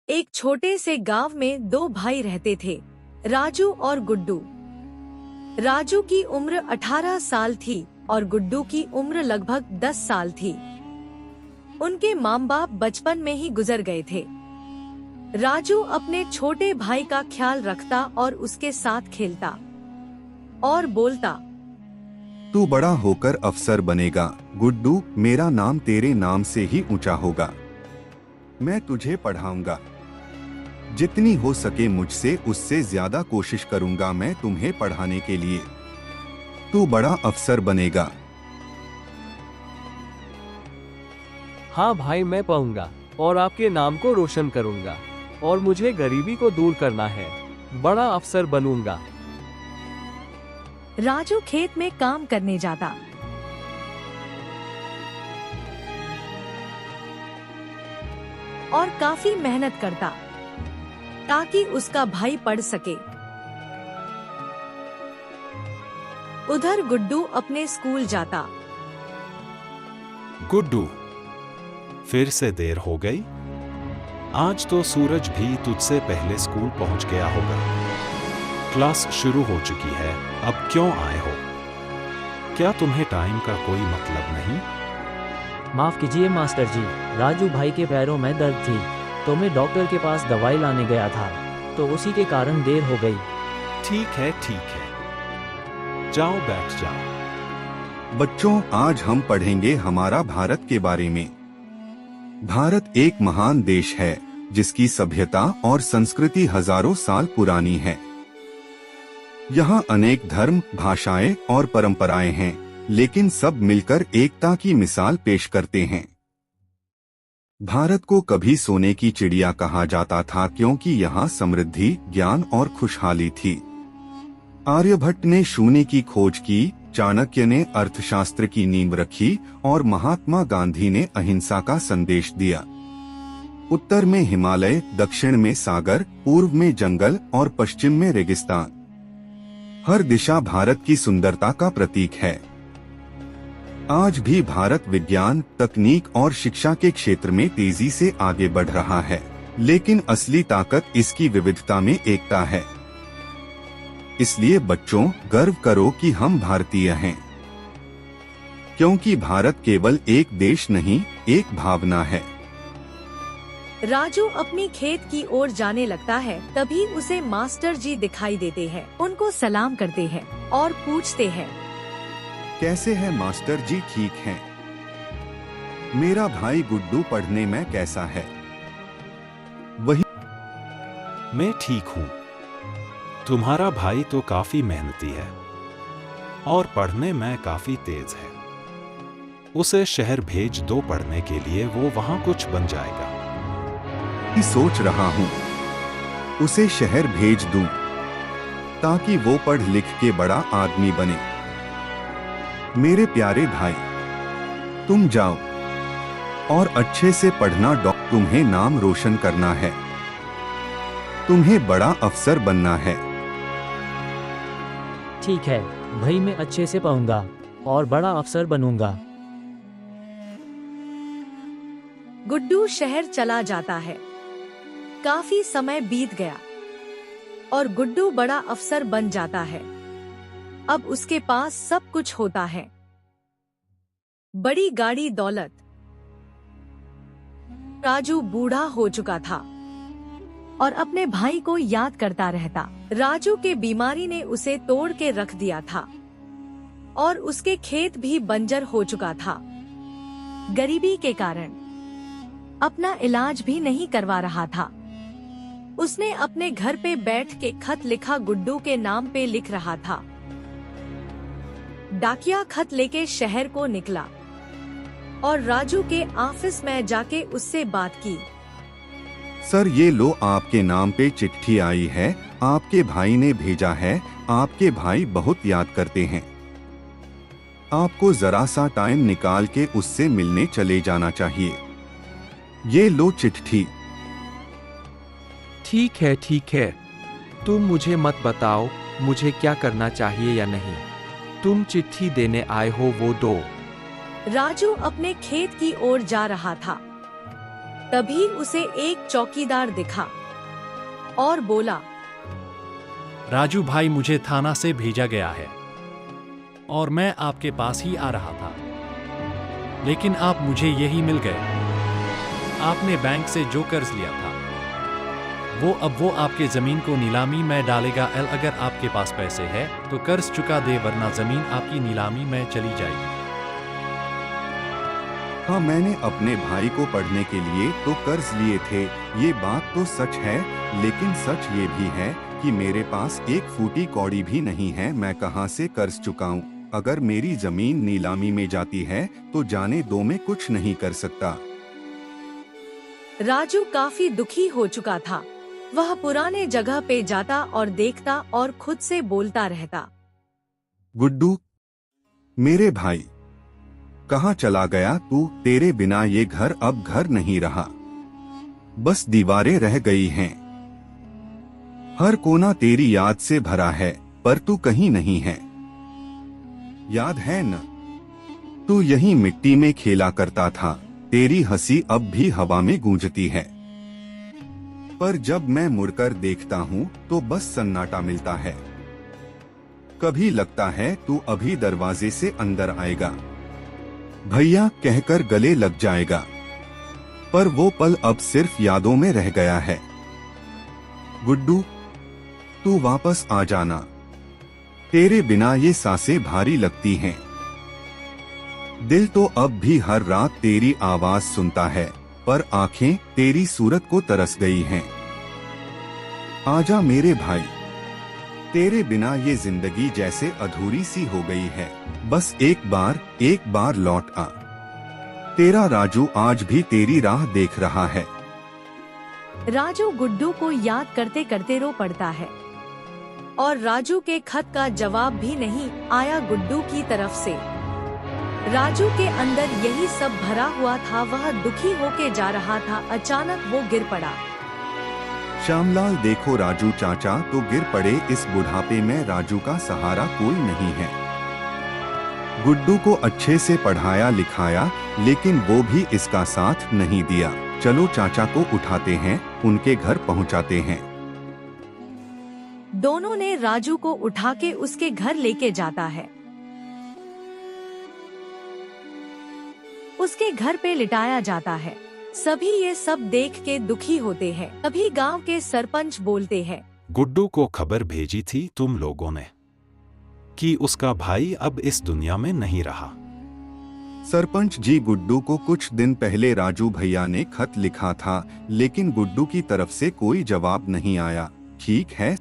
एक छोटे से गांव में दो भाई रहते थे, राजू और गुड्डू। राजू की उम्र 18 साल थी और गुड्डू की उम्र लगभग 10 साल थी। उनके माँ बाप बचपन में ही गुजर गए थे। राजू अपने छोटे भाई का ख्याल रखता और उसके साथ खेलता और बोलता, तू बड़ा होकर अफसर बनेगा गुड्डू, मेरा नाम तेरे नाम से ही ऊंचा होगा। मैं तुझे पढ़ाऊंगा, जितनी हो सके मुझसे उससे ज्यादा कोशिश करूंगा मैं तुम्हें पढ़ाने के लिए। तू बड़ा अफसर बनेगा। हाँ भाई, मैं पढ़ूंगा और आपके नाम को रोशन करूंगा और मुझे गरीबी को दूर करना है। बड़ा अफसर बनूंगा। राजू खेत में काम करने जाता। और काफी मेहनत करता ताकि उसका भाई पढ़ सके। उधर गुड्डू अपने स्कूल जाता। गुड्डू, फिर से देर हो गई? आज तो सूरज भी तुझसे पहले स्कूल पहुंच गया होगा। क्लास शुरू हो चुकी है, अब क्यों आए हो? क्या तुम्हें टाइम का कोई मतलब नहीं? माफ कीजिए मास्टर जी, राजू भाई के पैरों में दर्द थी तो मैं डॉक्टर के पास दवाई लाने गया था, तो उसी के कारण देर हो गई। ठीक है, जाओ बैठ जाओ। बच्चों, आज हम पढ़ेंगे हमारा भारत के बारे में। भारत एक महान देश है जिसकी सभ्यता और संस्कृति हजारों साल पुरानी है। यहाँ अनेक धर्म, भाषाएं और परंपराएं हैं, लेकिन सब मिलकर एकता की मिसाल पेश करते हैं। भारत को कभी सोने की चिड़िया कहा जाता था क्योंकि यहाँ समृद्धि, ज्ञान और खुशहाली थी। आर्यभट्ट ने शून्य की खोज की, चाणक्य ने अर्थशास्त्र की नींव रखी और महात्मा गांधी ने अहिंसा का संदेश दिया। उत्तर में हिमालय, दक्षिण में सागर, पूर्व में जंगल और पश्चिम में रेगिस्तान। हर दिशा भारत की सुंदरता का प्रतीक है। आज भी भारत विज्ञान, तकनीक और शिक्षा के क्षेत्र में तेजी से आगे बढ़ रहा है, लेकिन असली ताकत इसकी विविधता में एकता है। इसलिए बच्चों, गर्व करो कि हम भारतीय हैं, क्योंकि भारत केवल एक देश नहीं, एक भावना है। राजू अपनी खेत की ओर जाने लगता है, तभी उसे मास्टर जी दिखाई देते हैं। उनको सलाम करते हैं और पूछते हैं, कैसे है मास्टर जी? ठीक हैं। मेरा भाई गुड्डू पढ़ने में कैसा है? वही मैं ठीक हूँ। तुम्हारा भाई तो काफी मेहनती है और पढ़ने में काफी तेज है। उसे शहर भेज दो पढ़ने के लिए, वो वहाँ कुछ बन जाएगा। सोच रहा हूँ उसे शहर भेज दूं ताकि वो पढ़ लिख के बड़ा आदमी बने। मेरे प्यारे भाई, तुम जाओ और अच्छे से पढ़ना। तुम्हें नाम रोशन करना है, तुम्हें बड़ा अफसर बनना है। ठीक है भाई, मैं अच्छे से पढ़ूंगा और बड़ा अफसर बनूंगा। गुड्डू शहर चला जाता है। काफी समय बीत गया और गुड्डू बड़ा अफसर बन जाता है। अब उसके पास सब कुछ होता है, बड़ी गाड़ी, दौलत। राजू बूढ़ा हो चुका था और अपने भाई को याद करता रहता। राजू के बीमारी ने उसे तोड़ के रख दिया था और उसके खेत भी बंजर हो चुका था। गरीबी के कारण अपना इलाज भी नहीं करवा रहा था। उसने अपने घर पे बैठ के खत लिखा, गुड्डू के नाम पे लिख रहा था। डाकिया खत लेके शहर को निकला और राजू के ऑफिस में जाके उससे बात की। सर, ये लो, आपके नाम पे चिट्ठी आई है, आपके भाई ने भेजा है। आपके भाई बहुत याद करते हैं। आपको जरा सा टाइम निकाल के उससे मिलने चले जाना चाहिए। ये लो चिट्ठी। ठीक है, तुम मुझे मत बताओ मुझे क्या करना चाहिए या नहीं। तुम चिट्ठी देने आए हो, वो दो। राजू अपने खेत की ओर जा रहा था। तभी उसे एक चौकीदार दिखा और बोला, राजू भाई, मुझे थाना से भेजा गया है और मैं आपके पास ही आ रहा था, लेकिन आप मुझे यही मिल गए। आपने बैंक से जो कर्ज लिया था वो आपके जमीन को नीलामी में डालेगा। अगर आपके पास पैसे है तो कर्ज चुका दे, वरना जमीन आपकी नीलामी में चली जाएगी। हाँ, मैंने अपने भाई को पढ़ने के लिए तो कर्ज लिए थे, ये बात तो सच है, लेकिन सच ये भी है कि मेरे पास एक फूटी कौड़ी भी नहीं है। मैं कहाँ से कर्ज चुकाऊं? अगर मेरी जमीन नीलामी में जाती है तो जाने दो, मैं कुछ नहीं कर सकता। राजू काफी दुखी हो चुका था। वह पुराने जगह पे जाता और देखता और खुद से बोलता रहता, गुड्डू, मेरे भाई, कहाँ चला गया तू? तेरे बिना ये घर अब घर नहीं रहा, बस दीवारें रह गई हैं। हर कोना तेरी याद से भरा है, पर तू कहीं नहीं है। याद है न, तू यहीं मिट्टी में खेला करता था। तेरी हंसी अब भी हवा में गूंजती है, पर जब मैं मुड़कर देखता हूँ तो बस सन्नाटा मिलता है। कभी लगता है तू अभी दरवाजे से अंदर आएगा, भैया कहकर गले लग जाएगा, पर वो पल अब सिर्फ यादों में रह गया है। गुड्डू, तू वापस आ जाना, तेरे बिना ये सांसें भारी लगती हैं। दिल तो अब भी हर रात तेरी आवाज सुनता है, पर आंखें तेरी सूरत को तरस गई हैं। आजा मेरे भाई, तेरे बिना ये जिंदगी जैसे अधूरी सी हो गई है। बस एक बार लौट आ। तेरा राजू आज भी तेरी राह देख रहा है। राजू गुड्डू को याद करते करते रो पड़ता है और राजू के खत का जवाब भी नहीं आया गुड्डू की तरफ से। राजू के अंदर यही सब भरा हुआ था। वह दुखी होके जा रहा था, अचानक वो गिर पड़ा। श्यामलाल, देखो राजू चाचा तो गिर पड़े। इस बुढ़ापे में राजू का सहारा कोई नहीं है। गुड्डू को अच्छे से पढ़ाया लिखाया, लेकिन वो भी इसका साथ नहीं दिया। चलो चाचा को उठाते हैं, उनके घर पहुंचाते हैं। दोनों ने राजू को उठा के उसके घर लेके जाता है। उसके घर पे लिटाया जाता है। सभी ये सब देख के दुखी होते हैं। तभी गांव के सरपंच बोलते हैं, गुड्डू को खबर भेजी थी तुम लोगों ने कि उसका भाई अब इस दुनिया में नहीं रहा। सरपंच जी, गुड्डू को कुछ दिन पहले राजू भैया ने खत लिखा था, लेकिन गुड्डू की तरफ से कोई जवाब नहीं आया। ठीक है,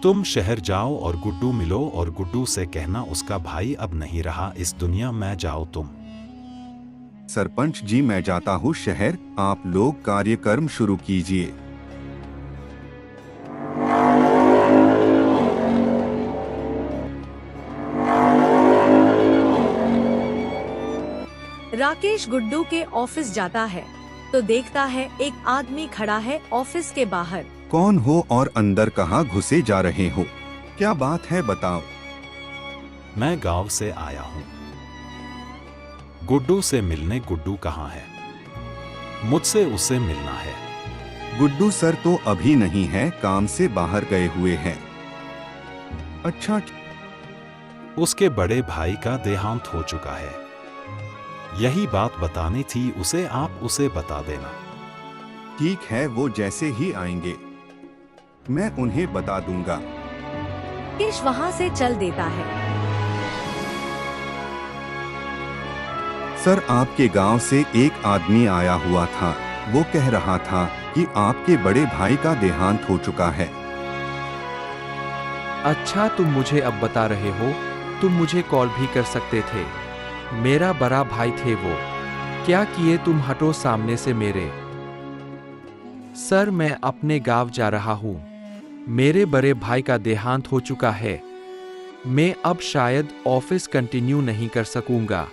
तुम शहर जाओ और गुड्डू मिलो और गुड्डू से कहना उसका भाई अब नहीं रहा इस दुनिया में। जाओ तुम। सरपंच जी, मैं जाता हूँ शहर, आप लोग कार्यक्रम शुरू कीजिए। राकेश गुड्डू के ऑफिस जाता है तो देखता है एक आदमी खड़ा है ऑफिस के बाहर। कौन हो और अंदर कहाँ घुसे जा रहे हो? क्या बात है बताओ। मैं गांव से आया हूँ गुड्डू से मिलने। गुड्डू कहाँ है? मुझसे उससे मिलना है। गुड्डू सर तो अभी नहीं है, काम से बाहर गए हुए हैं। अच्छा, उसके बड़े भाई का देहांत हो चुका है, यही बात बतानी थी उसे। आप उसे बता देना। ठीक है, वो जैसे ही आएंगे मैं उन्हें बता दूंगा। राकेश वहाँ से चल देता है। सर, आपके गांव से एक आदमी आया हुआ था। वो कह रहा था कि आपके बड़े भाई का देहांत हो चुका है। अच्छा, तुम मुझे अब बता रहे हो? तुम मुझे कॉल भी कर सकते थे। मेरा बड़ा भाई थे वो। क्या किए तुम? हटो सामने से मेरे। सर, मैं अपने गांव जा रहा हूँ। मेरे बड़े भाई का देहांत हो चुका है। मैं अब शायद ऑफिस कंटिन्यू नहीं कर सकूंगा।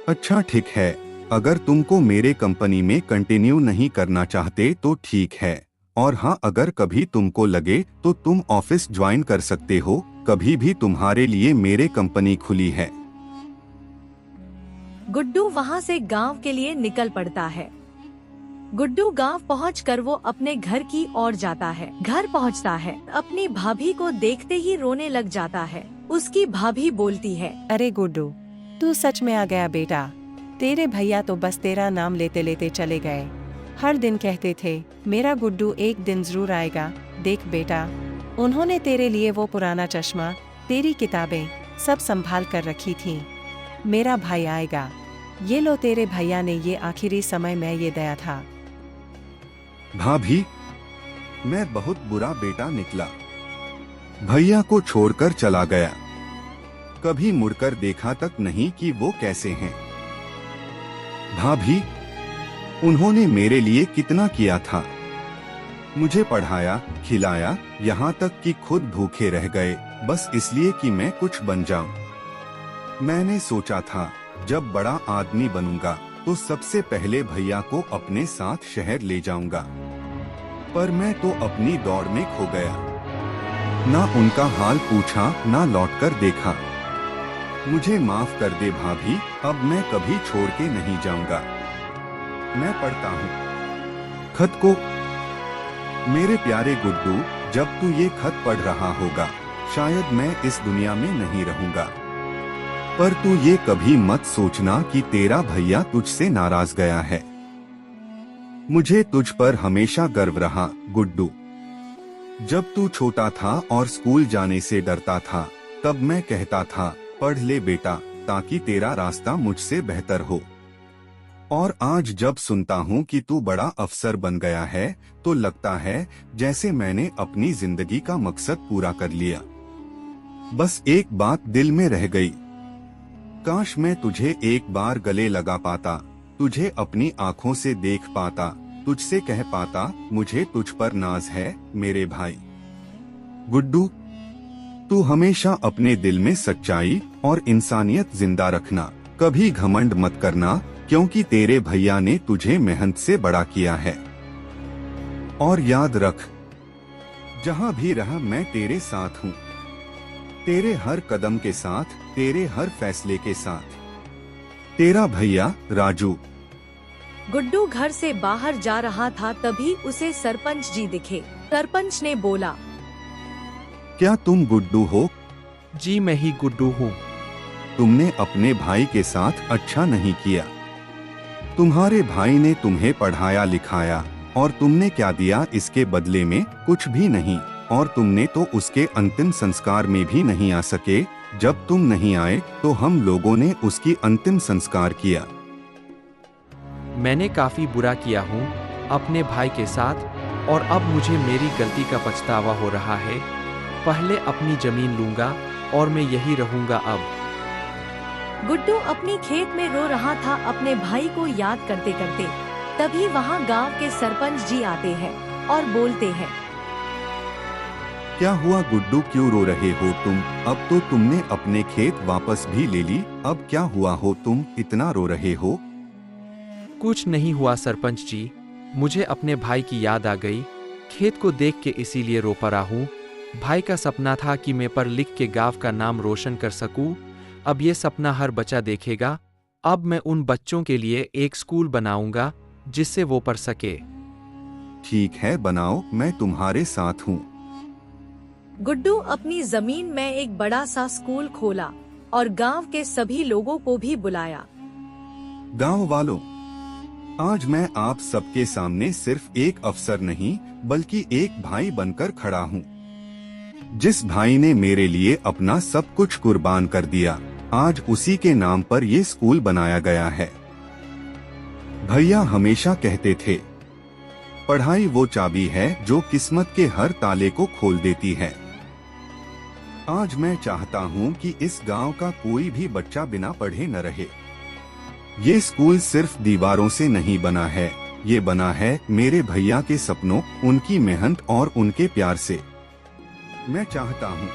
अच्छा ठीक है, अगर तुमको मेरे कंपनी में कंटिन्यू नहीं करना चाहते तो ठीक है, और हाँ, अगर कभी तुमको लगे तो तुम ऑफिस ज्वाइन कर सकते हो। कभी भी तुम्हारे लिए मेरे कंपनी खुली है। गुड्डू वहाँ से गांव के लिए निकल पड़ता है। गुड्डू गांव पहुंचकर वो अपने घर की ओर जाता है। घर पहुंचता है, अपनी भाभी को देखते ही रोने लग जाता है। उसकी भाभी बोलती है, अरे गुड्डू, तू सच में आ गया बेटा। तेरे भैया तो बस तेरा नाम लेते लेते चले गए। हर दिन कहते थे मेरा गुड्डू एक दिन जरूर आएगा। देख बेटा, उन्होंने तेरे लिए वो पुराना चश्मा, तेरी किताबें सब संभाल कर रखी थीं। मेरा भाई आएगा। ये लो, तेरे भैया ने ये आखिरी समय में ये दिया था। भाभी, मैं बहुत बुरा बेटा निकला। भैया को छोड़कर चला गया। कभी मुड़कर देखा तक नहीं कि वो कैसे हैं। भाभी, उन्होंने मेरे लिए कितना किया था। मुझे पढ़ाया, खिलाया, यहाँ तक कि खुद भूखे रह गए, बस इसलिए कि मैं कुछ बन जाऊं। मैंने सोचा था जब बड़ा आदमी बनूंगा तो सबसे पहले भैया को अपने साथ शहर ले जाऊंगा, पर मैं तो अपनी दौड़ में खो गया। ना उनका हाल पूछा, ना लौटकर देखा। मुझे माफ कर दे भाभी, अब मैं कभी छोड़ के नहीं जाऊंगा। मैं पढ़ता हूँ खत को। मेरे प्यारे गुड्डू, जब तू ये खत पढ़ रहा होगा, शायद मैं इस दुनिया में नहीं रहूंगा, पर तू ये कभी मत सोचना कि तेरा भैया तुझसे नाराज गया है। मुझे तुझ पर हमेशा गर्व रहा गुड्डू। जब तू छोटा था और स्कूल जाने से डरता था, तब मैं कहता था पढ़ ले बेटा, ताकि तेरा रास्ता मुझसे बेहतर हो। और आज जब सुनता हूँ कि तू बड़ा अफसर बन गया है, तो लगता है जैसे मैंने अपनी जिंदगी का मकसद पूरा कर लिया। बस एक बात दिल में रह गई, काश मैं तुझे एक बार गले लगा पाता, तुझे अपनी आंखों से देख पाता, तुझसे कह पाता मुझे तुझ पर नाज है मेरे भाई। गुड्डू, तू हमेशा अपने दिल में सच्चाई और इंसानियत जिंदा रखना। कभी घमंड मत करना, क्योंकि तेरे भैया ने तुझे मेहनत से बड़ा किया है। और याद रख, जहाँ भी रहा मैं तेरे साथ हूँ, तेरे हर कदम के साथ, तेरे हर फैसले के साथ। तेरा भैया राजू। गुड्डू घर से बाहर जा रहा था, तभी उसे सरपंच जी दिखे। सरपंच ने बोला, क्या तुम गुड्डू हो? जी मैं ही गुड्डू हूँ। तुमने अपने भाई के साथ अच्छा नहीं किया। तुम्हारे भाई ने तुम्हें पढ़ाया लिखाया, और तुमने क्या दिया इसके बदले में? कुछ भी नहीं। और तुमने तो उसके अंतिम संस्कार में भी नहीं आ सके। जब तुम नहीं आए तो हम लोगों ने उसकी अंतिम संस्कार किया। मैंने काफी बुरा किया हूँ अपने भाई के साथ, और अब मुझे मेरी गलती का पछतावा हो रहा है। पहले अपनी जमीन लूंगा और मैं यही रहूंगा अब। गुड्डू अपनी खेत में रो रहा था अपने भाई को याद करते करते। तभी वहाँ गांव के सरपंच जी आते हैं और बोलते हैं, क्या हुआ गुड्डू, क्यों रो रहे हो तुम? अब तो तुमने अपने खेत वापस भी ले ली, अब क्या हुआ हो तुम इतना रो रहे हो? कुछ नहीं हुआ सरपंच जी, मुझे अपने भाई की याद आ गई। खेत को देख के इसीलिए रो पड़ा हूँ। भाई का सपना था कि मैं पढ़ लिख के गांव का नाम रोशन कर सकूं। अब ये सपना हर बच्चा देखेगा। अब मैं उन बच्चों के लिए एक स्कूल बनाऊंगा जिससे वो पढ़ सके। ठीक है, बनाओ, मैं तुम्हारे साथ हूँ। गुड्डू अपनी जमीन में एक बड़ा सा स्कूल खोला और गांव के सभी लोगों को भी बुलाया। गांव वालों, आज मैं आप सबके सामने सिर्फ एक अफसर नहीं बल्कि एक भाई बनकर खड़ा हूँ। जिस भाई ने मेरे लिए अपना सब कुछ कुर्बान कर दिया, आज उसी के नाम पर ये स्कूल बनाया गया है। भैया हमेशा कहते थे, पढ़ाई वो चाबी है जो किस्मत के हर ताले को खोल देती है। आज मैं चाहता हूँ कि इस गांव का कोई भी बच्चा बिना पढ़े न रहे। ये स्कूल सिर्फ दीवारों से नहीं बना है, ये बना है मेरे भैया के सपनों, उनकी मेहनत और उनके प्यार से। मैं चाहता हूँ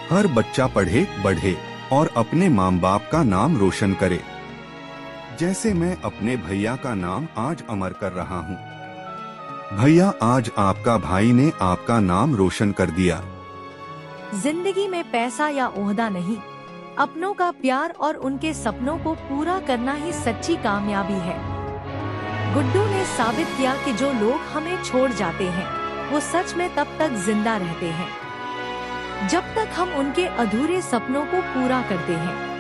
हर बच्चा पढ़े बढ़े और अपने माँ बाप का नाम रोशन करे, जैसे मैं अपने भैया का नाम आज अमर कर रहा हूँ। भैया, आज आपका भाई ने आपका नाम रोशन कर दिया। जिंदगी में पैसा या ओहदा नहीं, अपनों का प्यार और उनके सपनों को पूरा करना ही सच्ची कामयाबी है। गुड्डू ने साबित किया कि जो लोग हमें छोड़ जाते हैं वो सच में तब तक जिंदा रहते हैं जब तक हम उनके अधूरे सपनों को पूरा करते हैं।